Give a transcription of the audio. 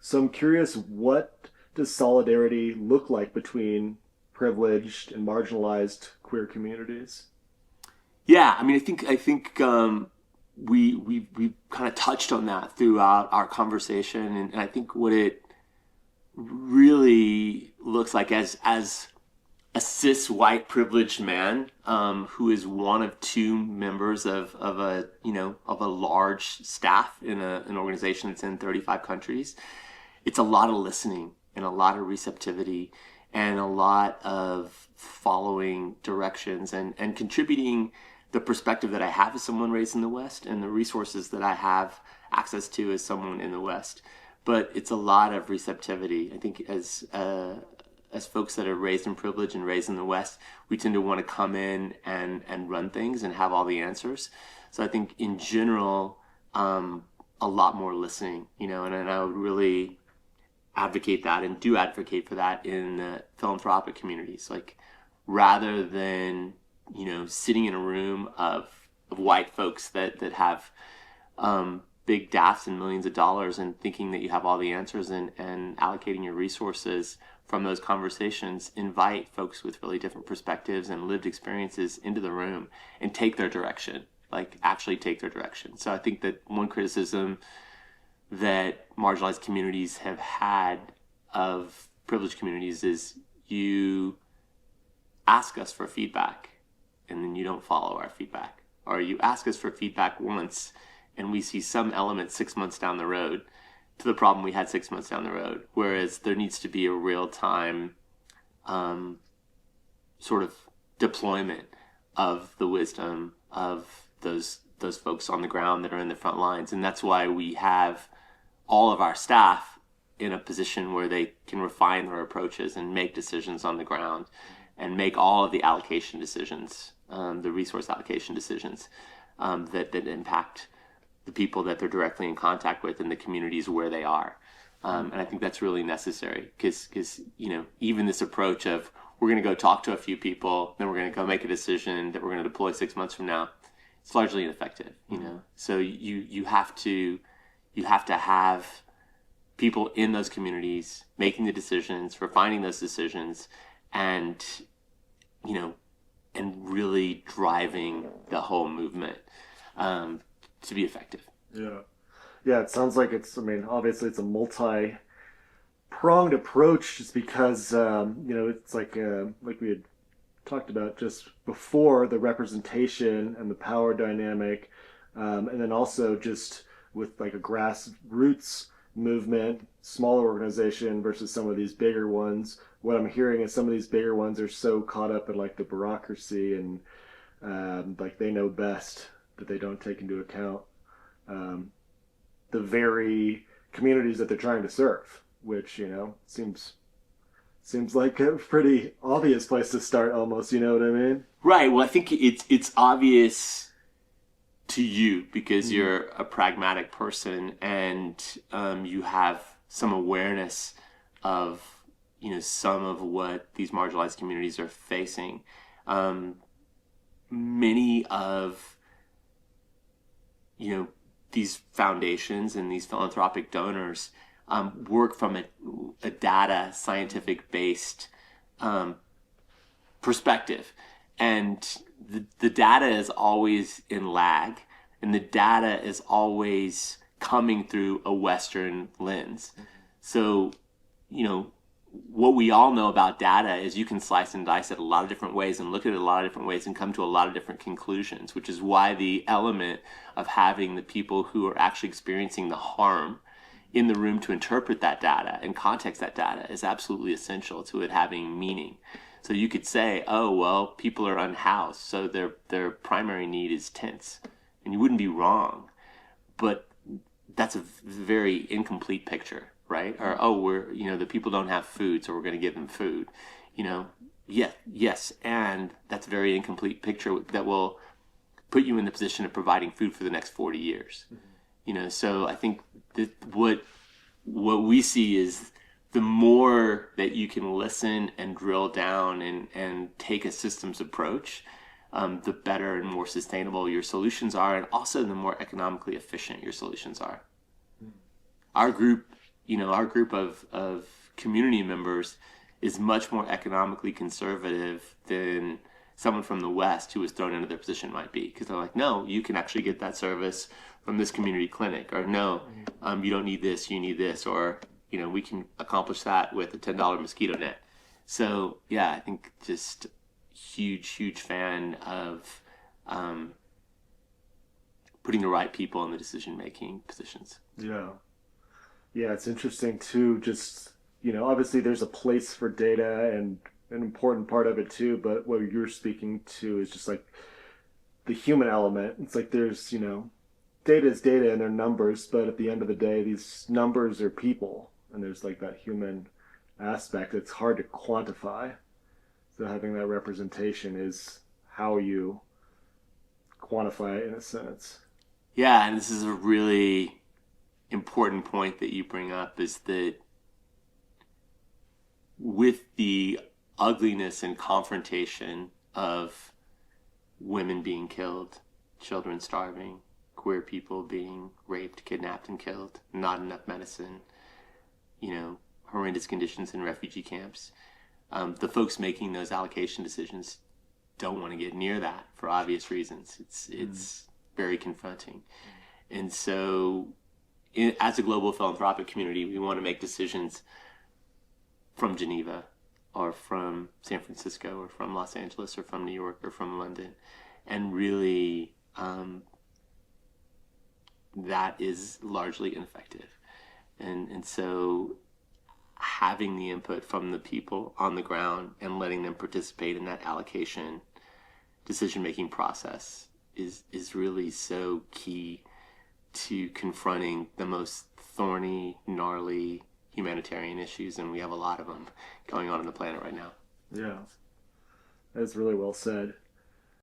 So I'm curious, what does solidarity look like between privileged and marginalized queer communities? Yeah, I mean, I think we kind of touched on that throughout our conversation, and I think what it really looks like as a cis white privileged man who is one of two members of a of a large staff in an organization that's in 35 countries. It's a lot of listening and a lot of receptivity and a lot of following directions and contributing the perspective that I have as someone raised in the West and the resources that I have access to as someone in the West. But it's a lot of receptivity. I think as folks that are raised in privilege and raised in the West, we tend to want to come in and run things and have all the answers. So I think in general, a lot more listening, and I would really advocate that and do advocate for that in philanthropic communities. Like rather than, sitting in a room of white folks that have big DAFs and millions of dollars and thinking that you have all the answers and allocating your resources from those conversations, invite folks with really different perspectives and lived experiences into the room and take their direction, like actually take their direction. So I think that one criticism that marginalized communities have had of privileged communities is you ask us for feedback and then you don't follow our feedback. Or you ask us for feedback once and we see some element 6 months down the road to the problem we had 6 months down the road. Whereas there needs to be a real-time sort of deployment of the wisdom of those folks on the ground that are in the front lines. And that's why we have all of our staff in a position where they can refine their approaches and make decisions on the ground and make all of the allocation decisions, the resource allocation decisions that impact the people that they're directly in contact with in the communities where they are. And I think that's really necessary because even this approach of we're going to go talk to a few people, then we're going to go make a decision that we're going to deploy 6 months from now, it's largely ineffective, So you have to have people in those communities making the decisions, refining those decisions, and and really driving the whole movement to be effective. Yeah. Yeah, it sounds like obviously it's a multi-pronged approach just because, it's like we had talked about just before, the representation and the power dynamic, and then also just with like a grassroots movement, smaller organization versus some of these bigger ones. What I'm hearing is some of these bigger ones are so caught up in like the bureaucracy and like they know best that they don't take into account the very communities that they're trying to serve, which seems like a pretty obvious place to start almost. You know what I mean? Right. Well, I think it's obvious to you because you're a pragmatic person and you have some awareness of some of what these marginalized communities are facing. Many of these foundations and these philanthropic donors work from a data scientific based perspective, and the data is always in lag, and the data is always coming through a Western lens. So what we all know about data is you can slice and dice it a lot of different ways and look at it a lot of different ways and come to a lot of different conclusions, which is why the element of having the people who are actually experiencing the harm in the room to interpret that data and context that data is absolutely essential to it having meaning. So you could say, oh, well, people are unhoused, so their primary need is tents. And you wouldn't be wrong, but that's a very incomplete picture. Right? Or, oh, the people don't have food, so we're going to give them food. Yes, and that's a very incomplete picture that will put you in the position of providing food for the next 40 years. So I think that what we see is the more that you can listen and drill down and take a systems approach, the better and more sustainable your solutions are, and also the more economically efficient your solutions are. Our group our group of community members is much more economically conservative than someone from the West who was thrown into their position might be, because they're like, no, you can actually get that service from this community clinic, or no, you don't need this, you need this, or we can accomplish that with a $10 mosquito net. So yeah, I think just huge fan of putting the right people in the decision making positions. Yeah. Yeah, it's interesting too. Just, obviously there's a place for data and an important part of it too, but what you're speaking to is just like the human element. It's like there's, data is data and they're numbers, but at the end of the day, these numbers are people, and there's like that human aspect that's hard to quantify. So having that representation is how you quantify it in a sense. Yeah, and this is a really important point that you bring up, is that with the ugliness and confrontation of women being killed, children starving, queer people being raped, kidnapped, and killed, not enough medicine, horrendous conditions in refugee camps, the folks making those allocation decisions don't want to get near that for obvious reasons. It's very confronting. And so as a global philanthropic community, we want to make decisions from Geneva or from San Francisco or from Los Angeles or from New York or from London. And really, that is largely ineffective. And so having the input from the people on the ground and letting them participate in that allocation decision-making process is really so key to confronting the most thorny, gnarly humanitarian issues, and we have a lot of them going on the planet right now. Yeah, that's really well said.